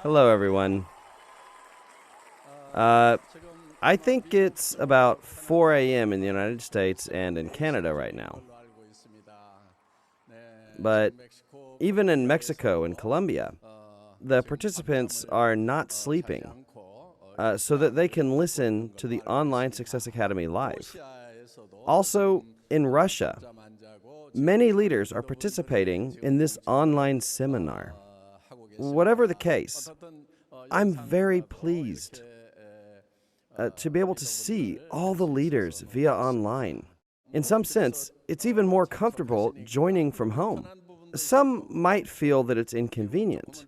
Hello, everyone. I think it's about 4 a.m. in the United States and in Canada right now. But even in Mexico and Colombia, the participants are not sleeping so that they can listen to the Online Success Academy live. Also, in Russia, many leaders are participating in this online seminar. Whatever the case, I'm very pleased to be able to see all the leaders via online. In some sense, it's even more comfortable joining from home. Some might feel that it's inconvenient.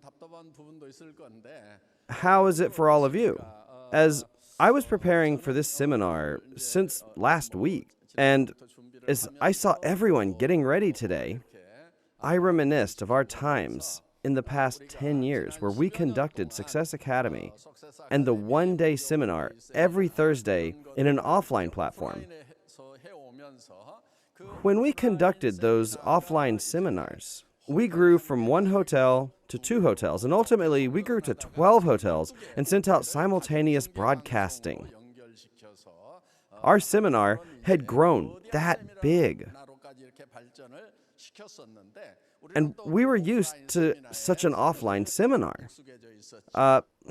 How is it for all of you? As I was preparing for this seminar since last week, and as I saw everyone getting ready today, I reminisced of our times in the past 10 years where we conducted Success Academy and the one-day seminar every Thursday in an offline platform. When we conducted those offline seminars, we grew from 1 hotel to 2 hotels, and ultimately we grew to 12 hotels and sent out simultaneous broadcasting. Our seminar had grown that big. And we were used to such an offline seminar.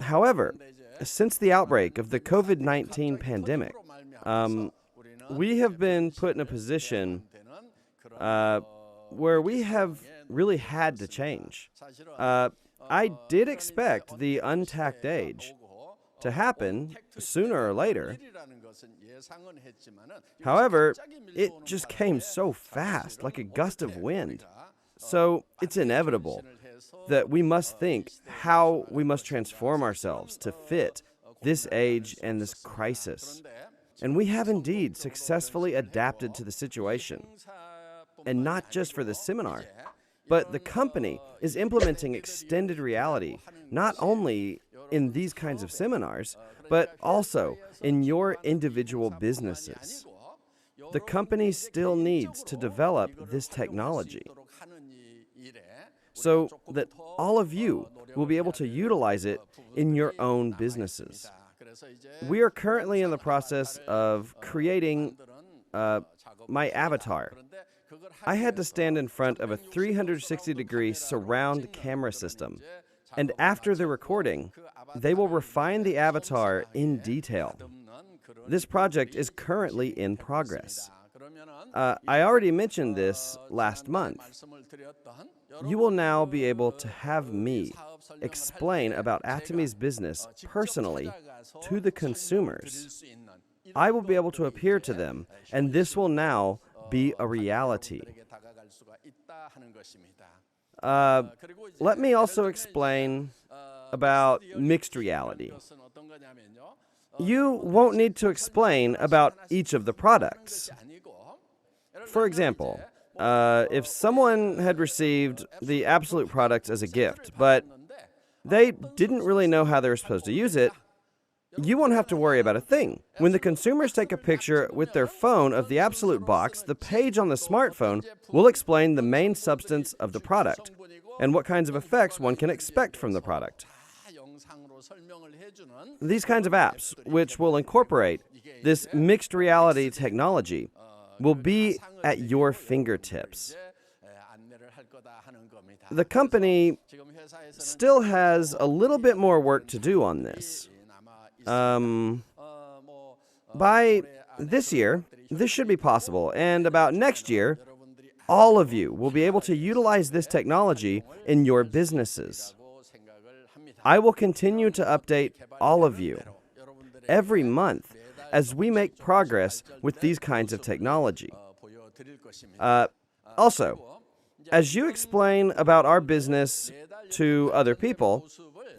However, since the outbreak of the COVID-19 pandemic, we have been put in a position where we have really had to change. I did expect the untacked age to happen sooner or later. However, it just came so fast, like a gust of wind. So it's inevitable that we must think how we must transform ourselves to fit this age and this crisis. And we have indeed successfully adapted to the situation. And not just for the seminar, but the company is implementing extended reality, not only in these kinds of seminars, but also in your individual businesses. The company still needs to develop this technology so that all of you will be able to utilize it in your own businesses. We are currently in the process of creating my avatar. I had to stand in front of a 360-degree surround camera system, and after the recording, they will refine the avatar in detail. This project is currently in progress. I already mentioned this last month. You will now be able to have me explain about Atomy's business personally to the consumers. I will be able to appear to them, and this will now be a reality. Let me also explain about mixed reality. You won't need to explain about each of the products. For example, if someone had received the Absolute product as a gift, but they didn't really know how they were supposed to use it, you won't have to worry about a thing. When the consumers take a picture with their phone of the Absolute box, the page on the smartphone will explain the main substance of the product and what kinds of effects one can expect from the product. These kinds of apps, which will incorporate this mixed reality technology, will be at your fingertips. The company still has a little bit more work to do on this. By this year, this should be possible, and about next year, all of you will be able to utilize this technology in your businesses. I will continue to update all of you every month as we make progress with these kinds of technology. Also, as you explain about our business to other people,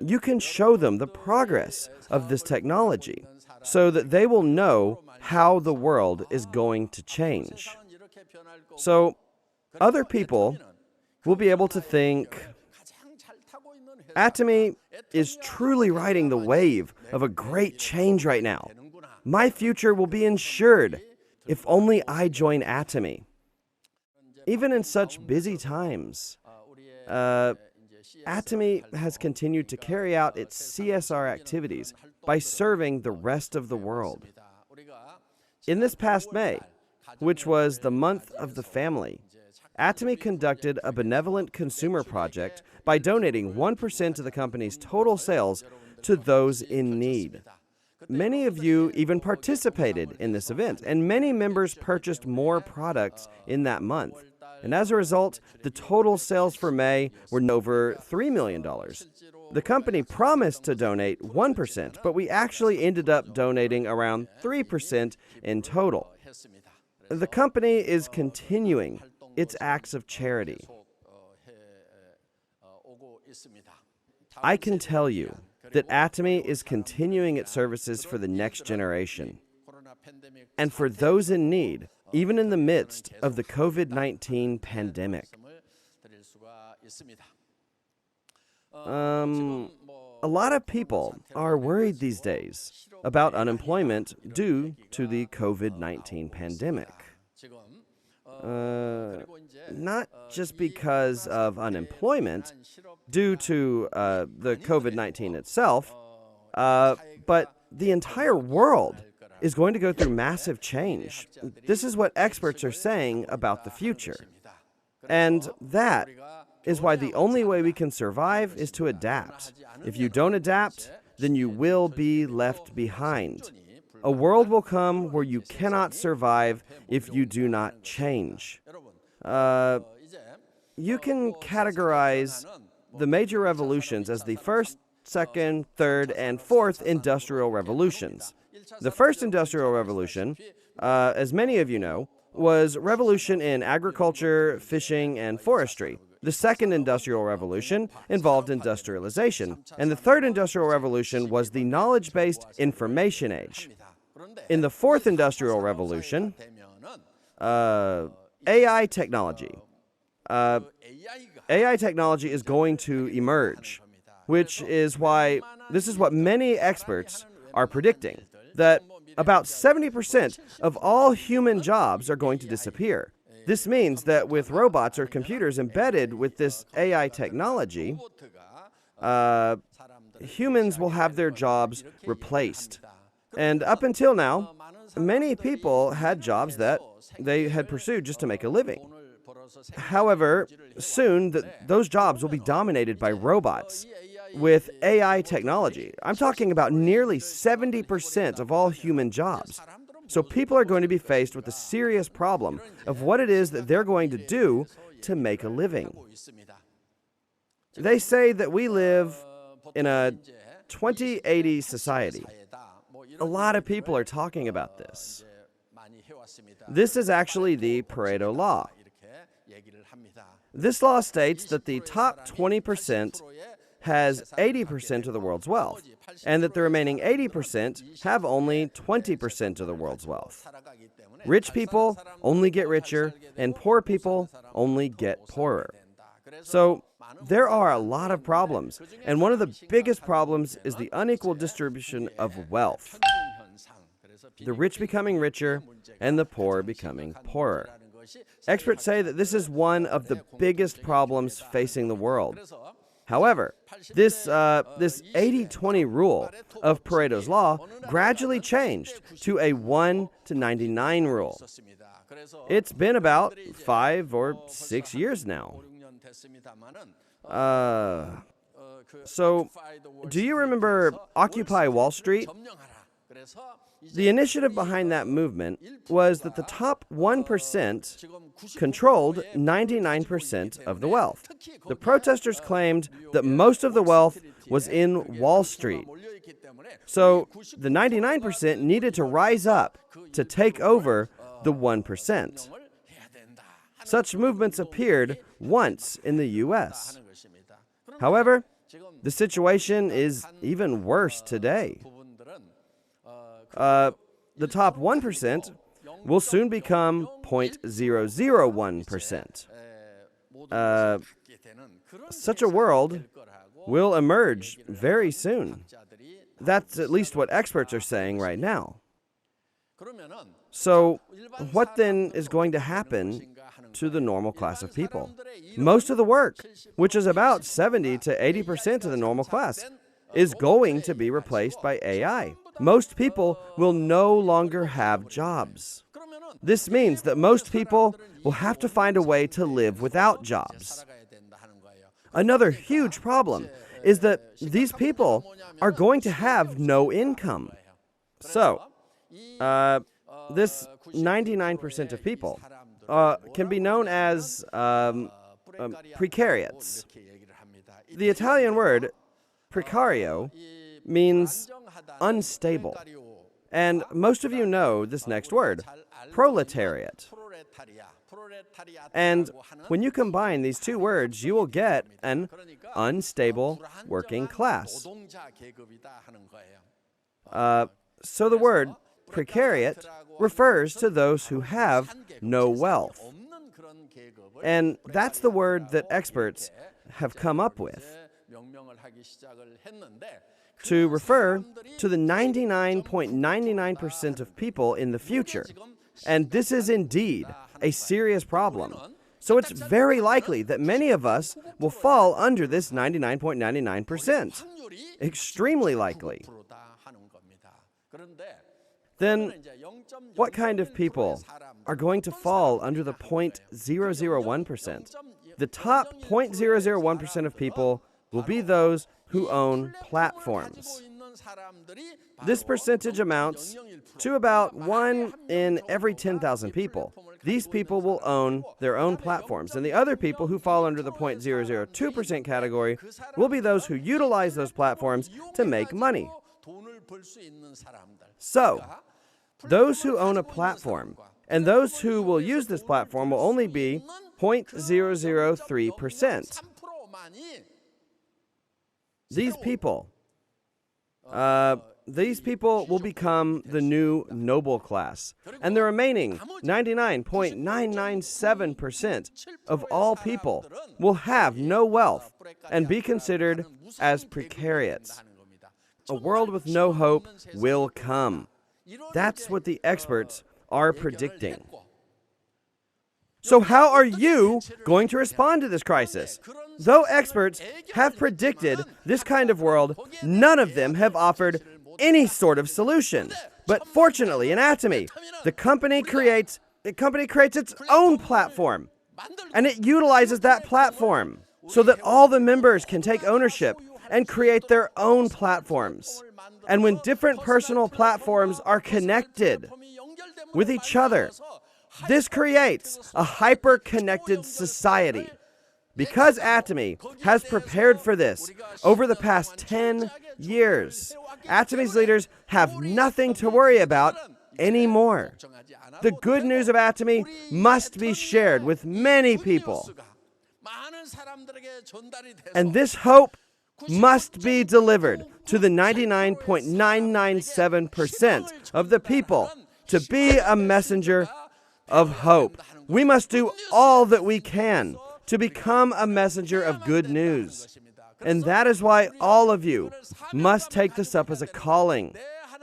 you can show them the progress of this technology so that they will know how the world is going to change. So other people will be able to think, Atomy is truly riding the wave of a great change right now. My future will be ensured if only I join Atomy. Even in such busy times, Atomy has continued to carry out its CSR activities by serving the rest of the world. In this past May, which was the month of the family, Atomy conducted a benevolent consumer project by donating 1% of the company's total sales to those in need. Many of you even participated in this event, and many members purchased more products in that month. And as a result, the total sales for May were over $3 million. The company promised to donate 1%, but we actually ended up donating around 3% in total. The company is continuing its acts of charity. I can tell you that Atomy is continuing its services for the next generation and for those in need, even in the midst of the COVID-19 pandemic. A lot of people are worried these days about unemployment due to the COVID-19 pandemic. Not just because of unemployment due to the COVID-19 itself, but the entire world is going to go through massive change. This is what experts are saying about the future. And that is why the only way we can survive is to adapt. If you don't adapt, then you will be left behind. A world will come where you cannot survive if you do not change. You can categorize the major revolutions as the first, second, third, and fourth industrial revolutions. The first industrial revolution, as many of you know, was revolution in agriculture, fishing, and forestry. The second industrial revolution involved industrialization, and the third industrial revolution was the knowledge-based information age. In the fourth industrial revolution, AI technology. AI technology is going to emerge, which is why this is what many experts are predicting, that about 70% of all human jobs are going to disappear. This means that with robots or computers embedded with this AI technology, humans will have their jobs replaced. And up until now, many people had jobs that they had pursued just to make a living. However, soon those jobs will be dominated by robots with AI technology. I'm talking about nearly 70% of all human jobs. So people are going to be faced with the serious problem of what it is that they're going to do to make a living. They say that we live in a 2080 society. A lot of people are talking about this. This is actually the Pareto law. This law states that the top 20% has 80% of the world's wealth, and that the remaining 80% have only 20% of the world's wealth. Rich people only get richer, and poor people only get poorer. So there are a lot of problems, and one of the biggest problems is the unequal distribution of wealth. The rich becoming richer, and the poor becoming poorer. Experts say that this is one of the biggest problems facing the world. However, this 80-20 rule of Pareto's law gradually changed to a 1-99 rule. It's been about 5 or 6 years now. So, do you remember Occupy Wall Street? The initiative behind that movement was that the top 1% controlled 99% of the wealth. The protesters claimed that most of the wealth was in Wall Street. So the 99% needed to rise up to take over the 1%. Such movements appeared once in the U.S. However, the situation is even worse today. The top 1% will soon become 0.001%. Such a world will emerge very soon. That's at least what experts are saying right now. So, what then is going to happen to the normal class of people. Most of the work, which is about 70 to 80% of the normal class, is going to be replaced by AI. Most people will no longer have jobs. This means that most people will have to find a way to live without jobs. Another huge problem is that these people are going to have no income. So, this 99% of people can be known as precariats. The Italian word precario means unstable. And most of you know this next word, proletariat. And when you combine these two words, you will get an unstable working class. So the word precariat refers to those who have no wealth. And that's the word that experts have come up with to refer to the 99.99% of people in the future. And this is indeed a serious problem. So it's very likely that many of us will fall under this 99.99%. Extremely likely. Then, what kind of people are going to fall under the 0.001%? The top 0.001% of people will be those who own platforms. This percentage amounts to about 1 in every 10,000 people. These people will own their own platforms, and the other people who fall under the 0.002% category will be those who utilize those platforms to make money. So, those who own a platform and those who will use this platform will only be 0.003%. These people will become the new noble class, and the remaining 99.997% of all people will have no wealth and be considered as precariats. A world with no hope will come. That's what the experts are predicting. So how are you going to respond to this crisis? Though experts have predicted this kind of world, none of them have offered any sort of solution. But fortunately, in Atomy, the company creates its own platform, and it utilizes that platform so that all the members can take ownership and create their own platforms. And when different personal platforms are connected with each other, this creates a hyper-connected society. Because Atomy has prepared for this over the past 10 years, Atomy's leaders have nothing to worry about anymore. The good news of Atomy must be shared with many people. And this hope must be delivered to the 99.997% of the people to be a messenger of hope. We must do all that we can to become a messenger of good news. And that is why all of you must take this up as a calling.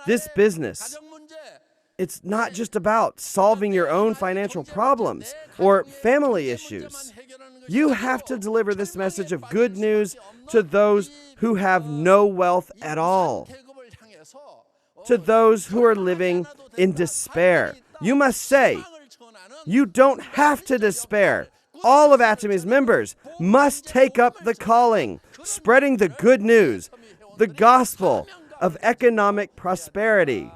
This business, it's not just about solving your own financial problems or family issues. You have to deliver this message of good news to those who have no wealth at all, to those who are living in despair. You must say, you don't have to despair. All of Atomy's members must take up the calling, spreading the good news, the gospel of economic prosperity.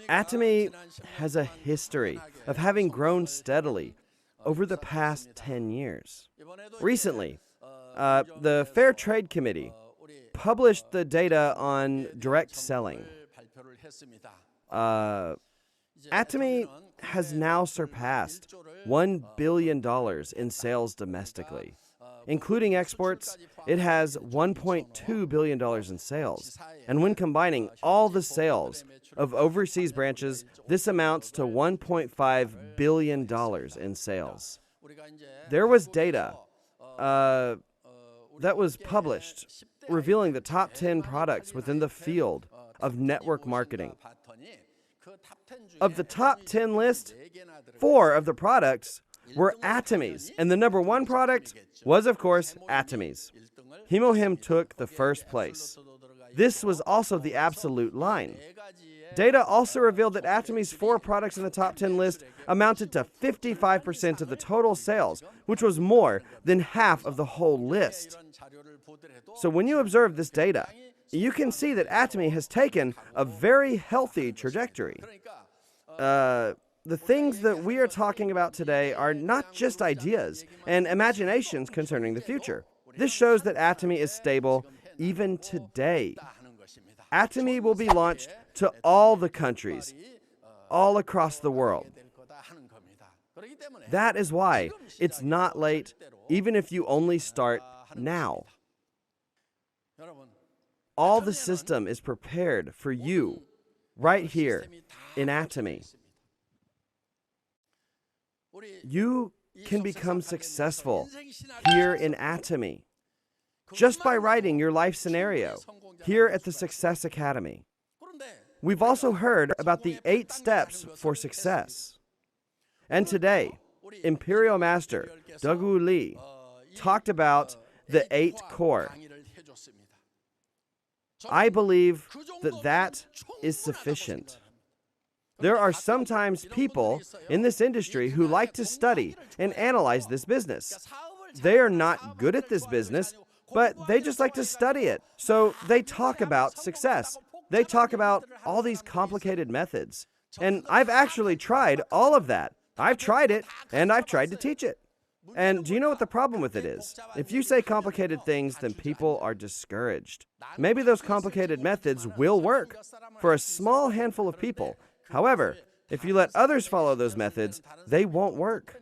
Atomy has a history of having grown steadily over the past 10 years. Recently, the Fair Trade Committee published the data on direct selling. Atomy has now surpassed $1 billion in sales domestically. Including exports, it has $1.2 billion in sales. And when combining all the sales of overseas branches, this amounts to $1.5 billion in sales. There was data that was published revealing the top 10 products within the field of network marketing. Of the top 10 list, 4 of the products were Atomys, and the number 1 product was, of course, Atomys. HemoHIM took the first place. This was also the absolute line. Data also revealed that Atomy's 4 products in the top 10 list amounted to 55% of the total sales, which was more than half of the whole list. So when you observe this data, you can see that Atomy has taken a very healthy trajectory. The things that we are talking about today are not just ideas and imaginations concerning the future. This shows that Atomy is stable even today. Atomy will be launched to all the countries, all across the world. That is why it's not late, even if you only start now. All the system is prepared for you right here in Atomy. You can become successful here in Atomy just by writing your life scenario here at the Success Academy. We've also heard about the 8 steps for success. And today, Imperial Master Doug-Woo Lee talked about the 8 core. I believe that that is sufficient. There are sometimes people in this industry who like to study and analyze this business. They are not good at this business, but they just like to study it. So they talk about success. They talk about all these complicated methods. And I've actually tried all of that. I've tried it, and I've tried to teach it. And do you know what the problem with it is? If you say complicated things, then people are discouraged. Maybe those complicated methods will work for a small handful of people. However, if you let others follow those methods, they won't work.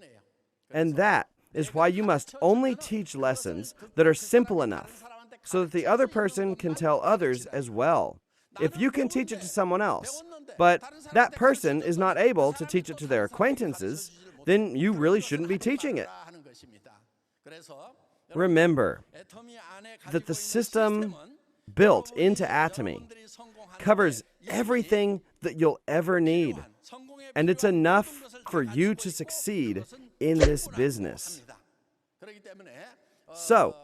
And that is why you must only teach lessons that are simple enough so that the other person can tell others as well. If you can teach it to someone else, but that person is not able to teach it to their acquaintances, then you really shouldn't be teaching it. Remember that the system built into Atomy covers everything that you'll ever need, and it's enough for you to succeed in this business. So,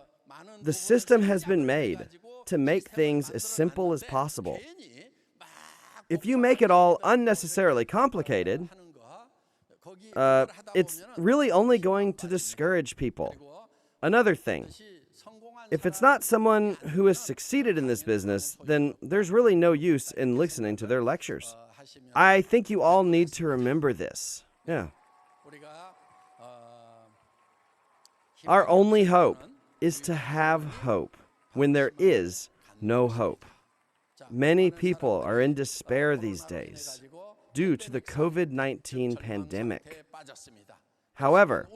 the system has been made to make things as simple as possible. If you make it all unnecessarily complicated, it's really only going to discourage people. Another thing, if it's not someone who has succeeded in this business, then there's really no use in listening to their lectures. I think you all need to remember this. Yeah. Our only hope is to have hope when there is no hope. Many people are in despair these days due to the COVID-19 pandemic. However,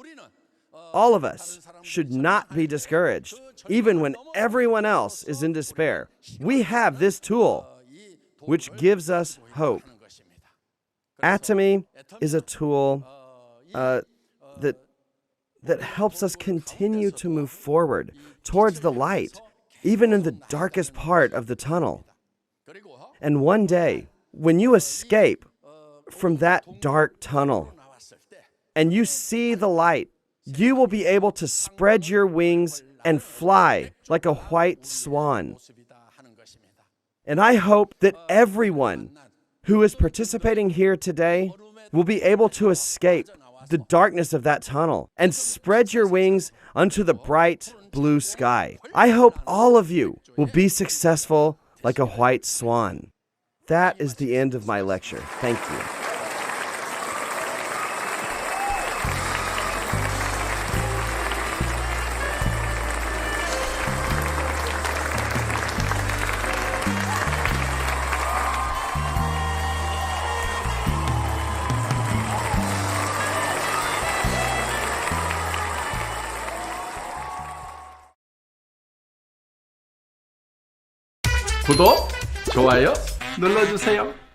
all of us should not be discouraged, even when everyone else is in despair. We have this tool, which gives us hope. Atomy is a tool that helps us continue to move forward towards the light, even in the darkest part of the tunnel. And one day, when you escape from that dark tunnel and you see the light, you will be able to spread your wings and fly like a white swan. And I hope that everyone who is participating here today will be able to escape the darkness of that tunnel and spread your wings onto the bright blue sky. I hope all of you will be successful like a white swan. That is the end of my lecture. Thank you. 구독, 좋아요 눌러주세요.